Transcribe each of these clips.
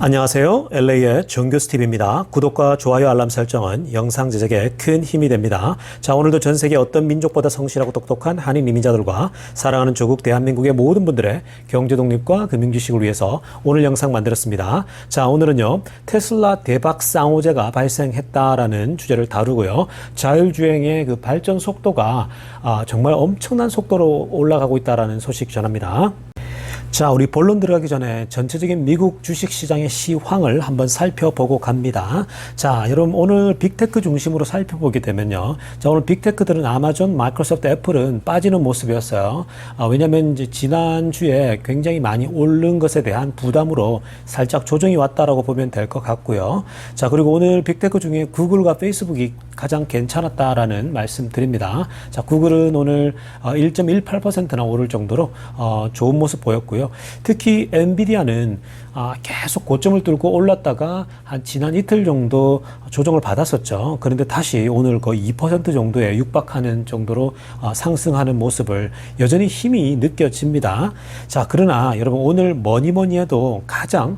안녕하세요. LA의 정규스티브입니다. 구독과 좋아요 알람 설정은 영상 제작에 큰 힘이 됩니다. 자, 오늘도 전 세계 어떤 민족보다 성실하고 똑똑한 한인 이민자들과 사랑하는 조국 대한민국의 모든 분들의 경제 독립과 금융지식을 위해서 오늘 영상 만들었습니다. 자, 오늘은요, 테슬라 대박 쌍호재가 발생했다라는 주제를 다루고요. 자율주행의 그 발전 속도가 정말 엄청난 속도로 올라가고 있다라는 소식 전합니다. 자, 우리 본론 들어가기 전에 전체적인 미국 주식시장의 시황을 한번 살펴보고 갑니다. 자, 여러분 오늘 빅테크 중심으로 살펴보게 되면요. 자, 오늘 빅테크들은 아마존, 마이크로소프트, 애플은 빠지는 모습이었어요. 왜냐면 이제 지난주에 굉장히 많이 오른 것에 대한 부담으로 살짝 조정이 왔다라고 보면 될 것 같고요. 자, 그리고 오늘 빅테크 중에 구글과 페이스북이 가장 괜찮았다라는 말씀 드립니다. 자, 구글은 오늘 1.18%나 오를 정도로 좋은 모습 보였고요. 특히 엔비디아는 계속 고점을 뚫고 올랐다가 한 지난 이틀 정도 조정을 받았었죠. 그런데 다시 오늘 거의 2% 정도에 육박하는 정도로 상승하는 모습을 여전히 힘이 느껴집니다. 자, 그러나 여러분 오늘 뭐니 해도 가장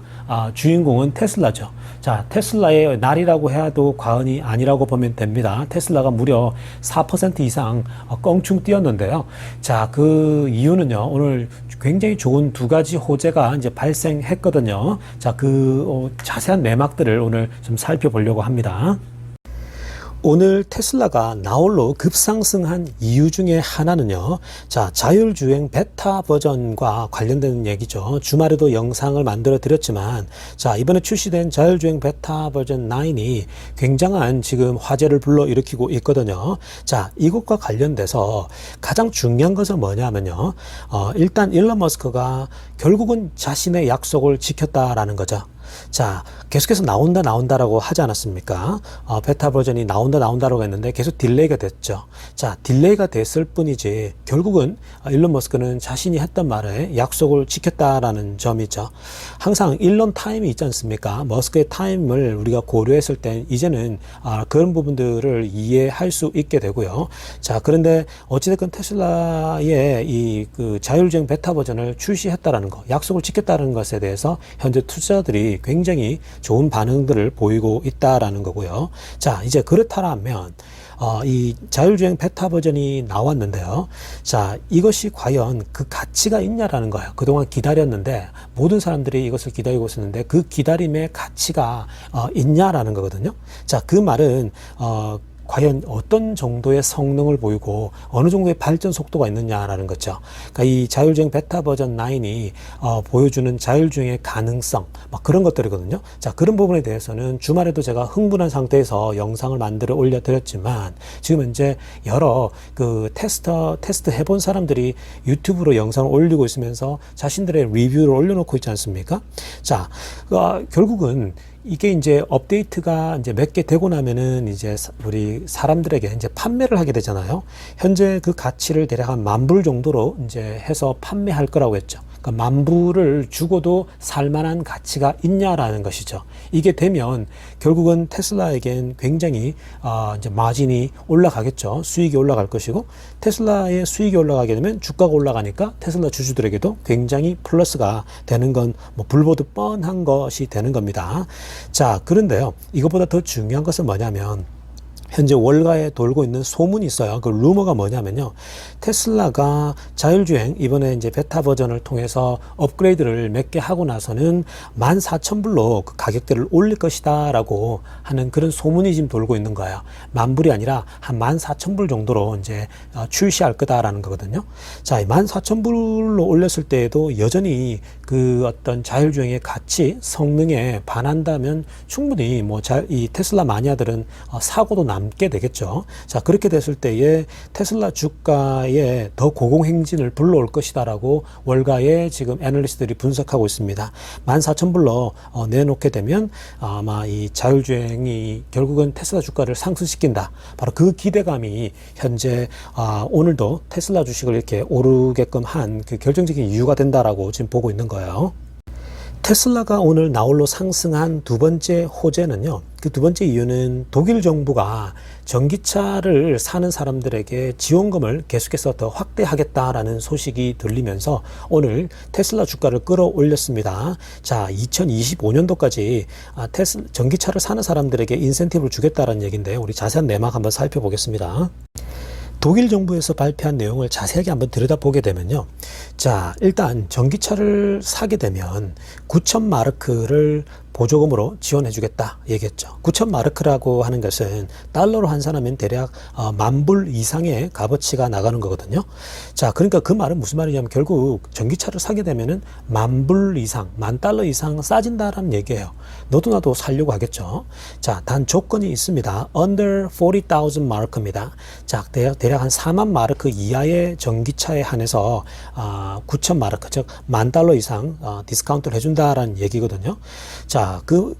주인공은 테슬라죠. 자, 테슬라의 날이라고 해도 과언이 아니라고 보면 됩니다. 테슬라가 무려 4% 이상 껑충 뛰었는데요. 자, 그 이유는요, 오늘 굉장히 좋은 두 가지 호재가 이제 발생했거든요. 자, 그 자세한 내막들을 오늘 좀 살펴보려고 합니다. 오늘 테슬라가 나홀로 급상승한 이유 중에 하나는요. 자, 자율주행 베타 버전과 관련된 얘기죠. 주말에도 영상을 만들어 드렸지만, 자, 이번에 출시된 자율주행 베타 버전 9이 굉장한 지금 화제를 불러일으키고 있거든요. 자, 이것과 관련돼서 가장 중요한 것은 뭐냐면요. 일단 일론 머스크가 결국은 자신의 약속을 지켰다라는 거죠. 자, 계속해서 나온다라고 하지 않았습니까? 베타 버전이 나온다라고 했는데 계속 딜레이가 됐죠. 자, 딜레이가 됐을 뿐이지 결국은 일론 머스크는 자신이 했던 말에 약속을 지켰다라는 점이죠. 항상 일론 타임이 있지 않습니까? 머스크의 타임을 우리가 고려했을 때 이제는 그런 부분들을 이해할 수 있게 되고요. 자, 그런데 어찌됐건 테슬라의 이 그 자율주행 베타 버전을 출시했다라는 거, 약속을 지켰다는 것에 대해서 현재 투자자들이 굉장히 좋은 반응들을 보이고 있다라는 거고요. 자, 이제 그렇다면 이 자율주행 베타 버전이 나왔는데요. 자, 이것이 과연 그 가치가 있냐라는 거예요. 그동안 기다렸는데 모든 사람들이 이것을 기다리고 있었는데 그 기다림의 가치가 있냐라는 거거든요. 자, 그 말은 과연 어떤 정도의 성능을 보이고 어느 정도의 발전 속도가 있느냐라는 거죠. 그러니까 이 자율주행 베타 버전 9이 보여주는 자율주행의 가능성, 막 그런 것들이거든요. 자, 그런 부분에 대해서는 주말에도 제가 흥분한 상태에서 영상을 만들어 올려드렸지만 지금 현재 여러 그 테스트 해본 사람들이 유튜브로 영상을 올리고 있으면서 자신들의 리뷰를 올려놓고 있지 않습니까? 자, 결국은 이게 이제 업데이트가 이제 몇 개 되고 나면은 이제 우리 사람들에게 이제 판매를 하게 되잖아요. 현재 그 가치를 대략 한 10,000불 정도로 이제 해서 판매할 거라고 했죠. 그러니까 10,000불을 주고도 살만한 가치가 있냐라는 것이죠. 이게 되면 결국은 테슬라에겐 굉장히 이제 마진이 올라가겠죠. 수익이 올라갈 것이고 테슬라의 수익이 올라가게 되면 주가가 올라가니까 테슬라 주주들에게도 굉장히 플러스가 되는 건 뭐 불보듯 뻔한 것이 되는 겁니다. 자, 그런데요. 이것보다 더 중요한 것은 뭐냐면 현재 월가에 돌고 있는 소문이 있어요. 그 루머가 뭐냐면요. 테슬라가 자율주행 이번에 이제 베타 버전을 통해서 업그레이드를 몇 개 하고 나서는 14,000불로 그 가격대를 올릴 것이다 라고 하는 그런 소문이 지금 돌고 있는 거예요. 10,000불이 아니라 한 14,000불 정도로 이제 출시할 거다라는 거거든요. 자, 14,000불로 올렸을 때에도 여전히 그 어떤 자율주행의 가치, 성능에 반한다면 충분히 뭐 이 테슬라 마니아들은 사고도 남게 되겠죠. 자, 그렇게 됐을 때에 테슬라 주가에 더 고공행진을 불러올 것이다라고 월가에 지금 애널리스트들이 분석하고 있습니다. 14,000불로 내놓게 되면 아마 이 자율주행이 결국은 테슬라 주가를 상승시킨다. 바로 그 기대감이 현재 오늘도 테슬라 주식을 이렇게 오르게끔 한 그 결정적인 이유가 된다라고 지금 보고 있는 거예요. 테슬라가 오늘 나홀로 상승한 두 번째 호재는요. 그 두 번째 이유는 독일 정부가 전기차를 사는 사람들에게 지원금을 계속해서 더 확대하겠다라는 소식이 들리면서 오늘 테슬라 주가를 끌어올렸습니다. 자, 2025년도까지 전기차를 사는 사람들에게 인센티브를 주겠다라는 얘기인데 우리 자세한 내막 한번 살펴보겠습니다. 독일 정부에서 발표한 내용을 자세하게 한번 들여다보게 되면요. 자, 일단 전기차를 사게 되면 9,000마르크를 보조금으로 지원해주겠다 얘기했죠. 9,000마르크라고 하는 것은 달러로 환산하면 대략 10,000불 이상의 값어치가 나가는 거거든요. 자, 그러니까 그 말은 무슨 말이냐면 결국 전기차를 사게 되면은 10,000불 이상, 10,000달러 이상 싸진다라는 얘기예요. 너도 나도 살려고 하겠죠. 자, 단 조건이 있습니다. Under 40,000 마르크입니다. 자, 대략 한 4만 마르크 이하의 전기차에 한해서 9,000마르크, 즉 10,000달러 이상 디스카운트를 해준다라는 얘기거든요. 자,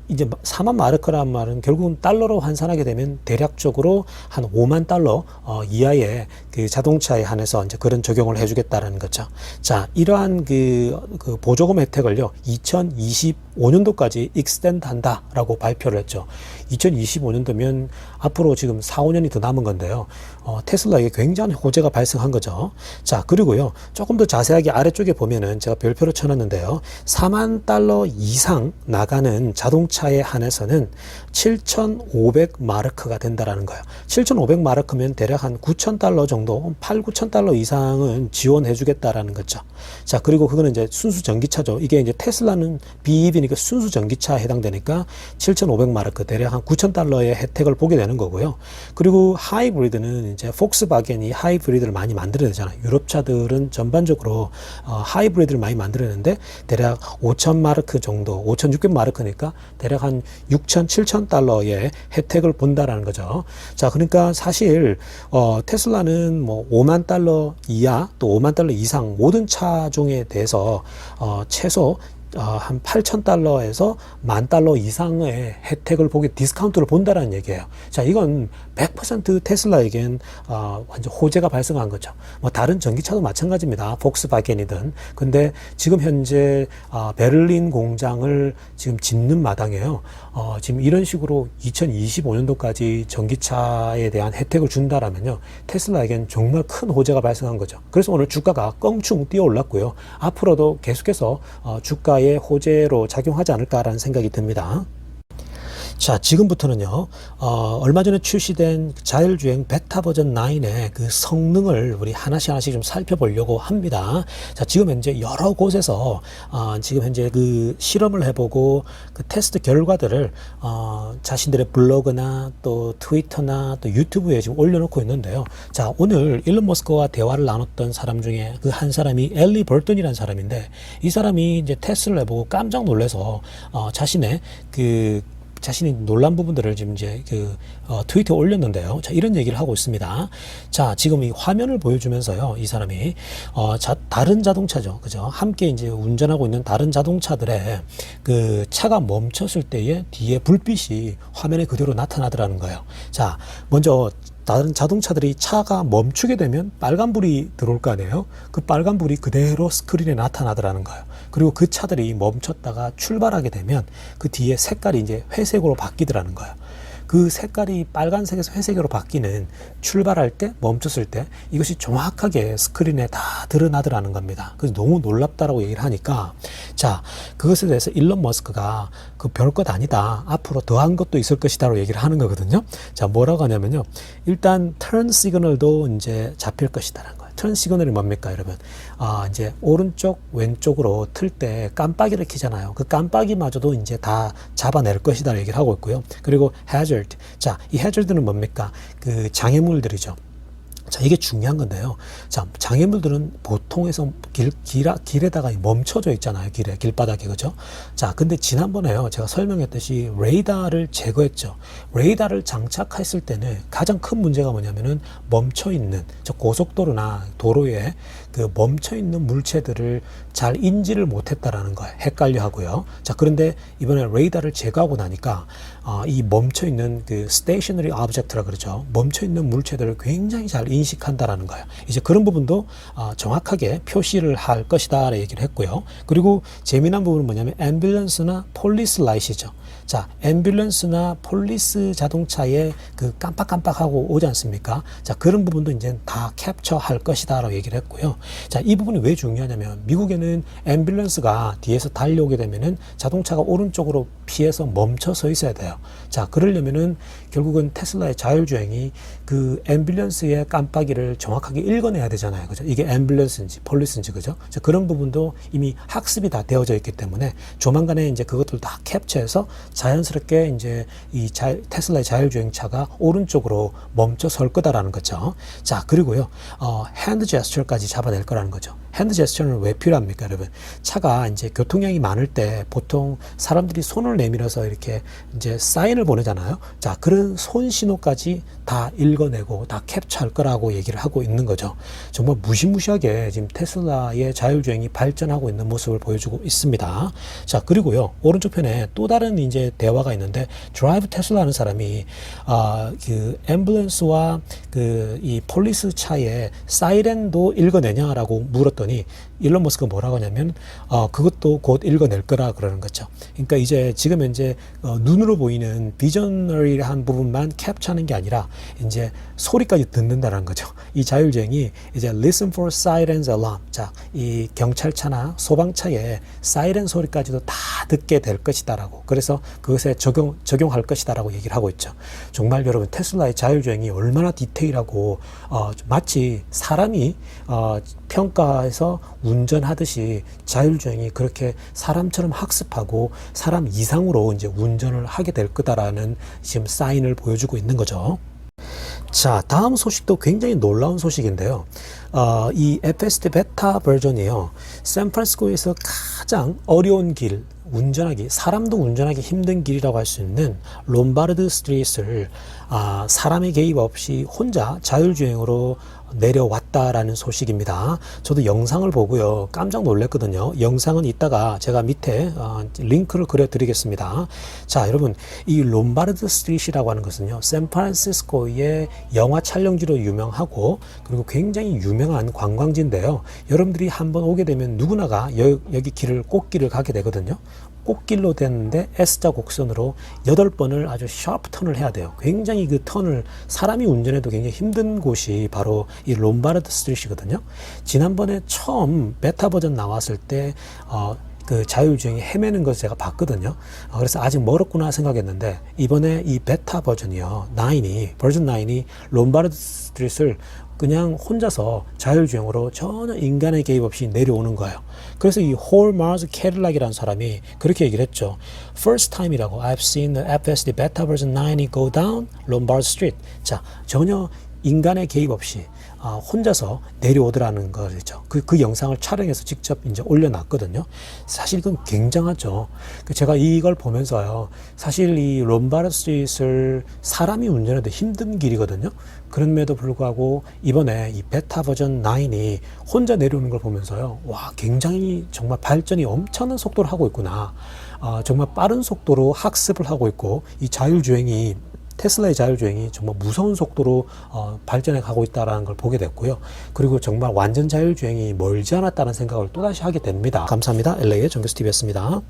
이제 4만 마르크란 말은 결국은 달러로 환산하게 되면 대략적으로 한 5만 달러 이하의 그 자동차에 한해서 이제 그런 적용을 해주겠다라는 거죠. 자, 이러한 그 보조금 혜택을요, 2025년도까지 익스텐드 한다라고 발표를 했죠. 2025년도면 앞으로 지금 4, 5년이 더 남은 건데요. 테슬라에게 굉장한 호재가 발생한 거죠. 자, 그리고요, 조금 더 자세하게 아래쪽에 보면은 제가 별표로 쳐놨는데요. 4만 달러 이상 나가는 자동차에 한해서는 7,500마르크가 된다라는 거예요. 7,500마르크면 대략 한 9,000달러 정도, 8, 9,000달러 이상은 지원해 주겠다라는 거죠. 자, 그리고 그거는 이제 순수 전기차죠. 이게 이제 테슬라는 BEV니까 순수 전기차에 해당되니까 7,500마르크, 대략 한 9,000달러의 혜택을 보게 되는 거고요. 그리고 하이브리드는 이제 폭스바겐이 하이브리드를 많이 만들어내잖아요. 유럽차들은 전반적으로 하이브리드를 많이 만들어내는데 대략 5,000마르크 정도, 5,600마르크니까 대략 한 6,000, 7,000달러의 혜택을 본다라는 거죠. 자, 그러니까 사실 테슬라는 뭐 5만 달러 이하 또 5만 달러 이상 모든 차종에 대해서 최소 한 8,000달러에서 10,000달러 이상의 혜택을 보게 디스카운트를 본다라는 얘기예요. 자, 이건 100% 테슬라에겐 완전 호재가 발생한 거죠. 뭐 다른 전기차도 마찬가지입니다. 폭스바겐이든. 근데 지금 현재 베를린 공장을 지금 짓는 마당에요. 지금 이런 식으로 2025년도까지 전기차에 대한 혜택을 준다라면요, 테슬라에겐 정말 큰 호재가 발생한 거죠. 그래서 오늘 주가가 껑충 뛰어 올랐고요. 앞으로도 계속해서 주가의 호재로 작용하지 않을까라는 생각이 듭니다. 자, 지금부터는요, 얼마 전에 출시된 자율주행 베타 버전 9의 그 성능을 우리 하나씩 좀 살펴보려고 합니다. 자, 지금 현재 여러 곳에서, 지금 현재 그 실험을 해보고 그 테스트 결과들을, 자신들의 블로그나 또 트위터나 또 유튜브에 지금 올려놓고 있는데요. 자, 오늘 일론 머스크와 대화를 나눴던 사람 중에 그 한 사람이 엘리 벌튼이라는 사람인데, 이 사람이 이제 테스트를 해보고 깜짝 놀라서, 자신이 놀란 부분들을 지금 이제 트위터에 올렸는데요. 자, 이런 얘기를 하고 있습니다. 자, 지금 이 화면을 보여주면서요, 이 사람이, 다른 자동차죠. 그죠? 함께 이제 운전하고 있는 다른 자동차들의 그 차가 멈췄을 때에 뒤에 불빛이 화면에 그대로 나타나더라는 거예요. 자, 먼저 다른 자동차들이 차가 멈추게 되면 빨간불이 들어올 거 아니에요? 그 빨간불이 그대로 스크린에 나타나더라는 거예요. 그리고 그 차들이 멈췄다가 출발하게 되면 그 뒤에 색깔이 이제 회색으로 바뀌더라는 거예요. 그 색깔이 빨간색에서 회색으로 바뀌는 출발할 때, 멈췄을 때 이것이 정확하게 스크린에 다 드러나더라는 겁니다. 그래서 너무 놀랍다라고 얘기를 하니까, 자, 그것에 대해서 일론 머스크가 그 별것 아니다, 앞으로 더한 것도 있을 것이다라고 얘기를 하는 거거든요. 자, 뭐라고 하냐면요, 일단 턴 시그널도 이제 잡힐 것이다라는 거예요. 턴 시그널이 뭡니까, 여러분? 이제 오른쪽 왼쪽으로 틀 때 깜빡이를 켜잖아요. 그 깜빡이마저도 이제 다 잡아낼 것이다 얘기를 하고 있고요. 그리고 hazard. 자, 이 hazard는 뭡니까? 그 장애물들이죠. 자, 이게 중요한 건데요. 자, 장애물들은 보통에서 길에다가 멈춰져 있잖아요. 길바닥에, 그죠? 자, 근데 지난번에요, 제가 설명했듯이 레이더를 제거했죠. 레이더를 장착했을 때는 가장 큰 문제가 뭐냐면은 멈춰 있는, 저 고속도로나 도로에 그 멈춰 있는 물체들을 잘 인지를 못했다라는 거예요. 헷갈려 하고요. 자, 그런데 이번에 레이더를 제거하고 나니까 이 멈춰 있는 그 stationary object라 그러죠. 멈춰 있는 물체들을 굉장히 잘 인식한다라는 거예요. 이제 그런 부분도 정확하게 표시를 할 것이다 얘기를 했고요. 그리고 재미난 부분은 뭐냐면 앰뷸런스나 폴리스 라이트이죠. 자, 앰뷸런스나 폴리스 자동차에 그 깜빡깜빡하고 오지 않습니까? 자, 그런 부분도 이제 다 캡처할 것이다 라고 얘기를 했고요. 자, 이 부분이 왜 중요하냐면 미국에는 앰뷸런스가 뒤에서 달려오게 되면은 자동차가 오른쪽으로 피해서 멈춰 서 있어야 돼요. 자, 그러려면은 결국은 테슬라의 자율주행이 그 앰뷸런스의 깜빡이를 정확하게 읽어내야 되잖아요. 그죠? 이게 앰뷸런스인지 폴리스인지, 그죠? 자, 그런 부분도 이미 학습이 다 되어져 있기 때문에 조만간에 이제 그것들 다 캡처해서 자연스럽게 이제 이 테슬라의 자율주행차가 오른쪽으로 멈춰 설 거다라는 거죠. 자, 그리고요, 핸드 제스처까지 잡아낼 거라는 거죠. 핸드 제스처는 왜 필요합니까, 여러분? 차가 이제 교통량이 많을 때 보통 사람들이 손을 내밀어서 이렇게 이제 사인을 보내잖아요. 자, 그런 손 신호까지 다 읽어내고 다 캡처할 거라고 얘기를 하고 있는 거죠. 정말 무시무시하게 지금 테슬라의 자율주행이 발전하고 있는 모습을 보여주고 있습니다. 자, 그리고요, 오른쪽 편에 또 다른 이제 대화가 있는데, 드라이브 테슬라 하는 사람이 그 앰뷸런스와 그 이 폴리스 차의 사이렌도 읽어내냐라고 물었더니 일론 머스크가 뭐라고 하냐면 그것도 곧 읽어낼 거라 그러는 거죠. 그러니까 이제 지금 현재 눈으로 보이는 비저너리한 부분만 캡처하는 게 아니라 이제 소리까지 듣는다는 거죠. 이 자율주행이 이제 listen for sirens alarm. 자, 이 경찰차나 소방차의 사이렌 소리까지도 다 듣게 될 것이다라고. 그래서 그것에 적용할 것이다라고 얘기를 하고 있죠. 정말 여러분, 테슬라의 자율주행이 얼마나 디테일하고 마치 사람이 평가에서 운전하듯이 자율주행이 그렇게 사람처럼 학습하고 사람 이상으로 이제 운전을 하게 될 거다라는 지금 사인을 보여주고 있는 거죠. 자, 다음 소식도 굉장히 놀라운 소식인데요. 이 FSD 베타 버전이요, 샌프란시스코에서 가장 어려운 길, 운전하기, 사람도 운전하기 힘든 길이라고 할 수 있는 롬바르드 스트리트를 사람의 개입 없이 혼자 자율주행으로 내려왔다라는 소식입니다. 저도 영상을 보고요, 깜짝 놀랐거든요. 영상은 이따가 제가 밑에 링크를 그려드리겠습니다. 자, 여러분, 이 롬바르드 스트리트라고 하는 것은요, 샌프란시스코의 영화 촬영지로 유명하고 그리고 굉장히 유명한 관광지인데요. 여러분들이 한번 오게 되면 누구나가 여기 길을 꽃길을 가게 되거든요. 꽃길로 됐는데 S자 곡선으로 8번을 아주 샤프 턴을 해야 돼요. 굉장히 그 턴을 사람이 운전해도 굉장히 힘든 곳이 바로 이 롬바르드 스트리트거든요. 지난번에 처음 베타 버전 나왔을 때 그 자율주행이 헤매는 것을 제가 봤거든요. 그래서 아직 멀었구나 생각했는데, 이번에 이 베타 버전이요, 버전 9이 롬바르드 스트리트를 그냥 혼자서 자율주행으로 전혀 인간의 개입 없이 내려오는 거예요. 그래서 이 홀 마르스 캐딜락이라는 사람이 그렇게 얘기를 했죠. First time이라고. I've seen the FSD beta version 9이 go down Lombard Street. 자, 전혀 인간의 개입 없이 혼자서 내려오더라는 거죠. 그 영상을 촬영해서 직접 이제 올려놨거든요. 사실 그건 굉장하죠. 제가 이걸 보면서요, 사실 이 롬바르드 스트리트를 사람이 운전해도 힘든 길이거든요. 그럼에도 불구하고 이번에 이 베타 버전 9이 혼자 내려오는 걸 보면서요, 와, 굉장히 정말 발전이 엄청난 속도로 하고 있구나. 정말 빠른 속도로 학습을 하고 있고, 이 자율주행이, 테슬라의 자율주행이 정말 무서운 속도로 발전해 가고 있다는 걸 보게 됐고요. 그리고 정말 완전 자율주행이 멀지 않았다는 생각을 또다시 하게 됩니다. 감사합니다. LA의 정교수TV였습니다.